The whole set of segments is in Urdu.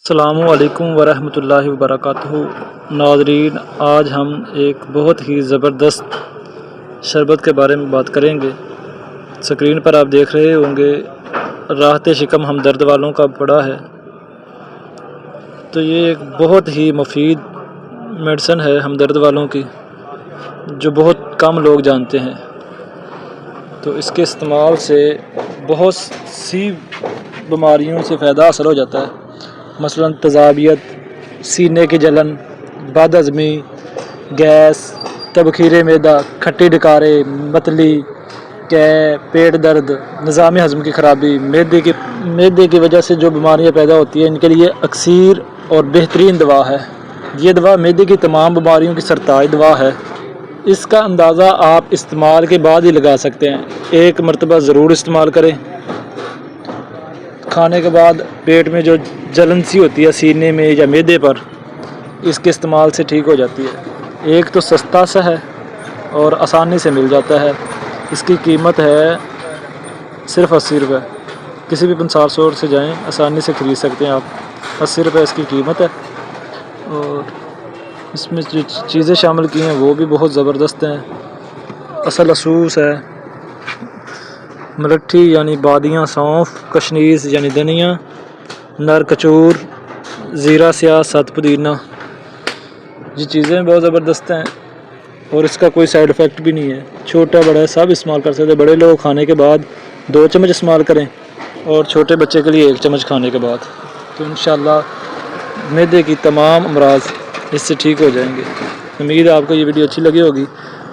السلام علیکم ورحمۃ اللہ وبرکاتہ۔ ناظرین، آج ہم ایک بہت ہی زبردست شربت کے بارے میں بات کریں گے۔ سکرین پر آپ دیکھ رہے ہوں گے راحت شکم ہمدرد والوں کا پڑا ہے۔ تو یہ ایک بہت ہی مفید میڈیسن ہے ہمدرد والوں کی، جو بہت کم لوگ جانتے ہیں۔ تو اس کے استعمال سے بہت سی بیماریوں سے فائدہ حاصل ہو جاتا ہے، مثلاً تیزابیت، سینے کی جلن، بد ہضمی، گیس، تبخیر معدہ، کھٹی ڈکارے، متلی، پیٹ درد، نظام ہضم کی خرابی، معدے کی وجہ سے جو بیماریاں پیدا ہوتی ہیں، ان کے لیے اکثیر اور بہترین دوا ہے۔ یہ دوا معدے کی تمام بیماریوں کی سرتاج دوا ہے۔ اس کا اندازہ آپ استعمال کے بعد ہی لگا سکتے ہیں۔ ایک مرتبہ ضرور استعمال کریں۔ کھانے کے بعد پیٹ میں جو جلن سی ہوتی ہے سینے میں یا معدے پر، اس کے استعمال سے ٹھیک ہو جاتی ہے۔ ایک تو سستا سا ہے اور آسانی سے مل جاتا ہے۔ اس کی قیمت ہے صرف 80 روپے۔ کسی بھی پنسار اسٹور سے جائیں، آسانی سے خرید سکتے ہیں آپ۔ 80 روپے اس کی قیمت ہے، اور اس میں جو چیزیں شامل کی ہیں وہ بھی بہت زبردست ہیں۔ اصل اسوس ہے، ملٹھی یعنی بادیاں، سونف، کشنیز یعنی دھنیا، نر کچور، زیرہ سیاہ، ست پودینہ۔ یہ چیزیں بہت زبردست ہیں اور اس کا کوئی سائیڈ افیکٹ بھی نہیں ہے۔ چھوٹا بڑا سب استعمال کر سکتے ہیں۔ بڑے لوگ کھانے کے بعد 2 چمچ استعمال کریں، اور چھوٹے بچے کے لیے 1 چمچ کھانے کے بعد، تو انشاءاللہ معدے کی تمام امراض اس سے ٹھیک ہو جائیں گے۔ امید ہے آپ کو یہ ویڈیو اچھی لگی ہوگی۔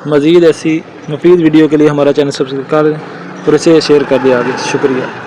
مزید ایسی مفید ویڈیو کے لیے ہمارا چینل سبسکرائب کریں اور اسے شیئر کر دیں آگے۔ شکریہ۔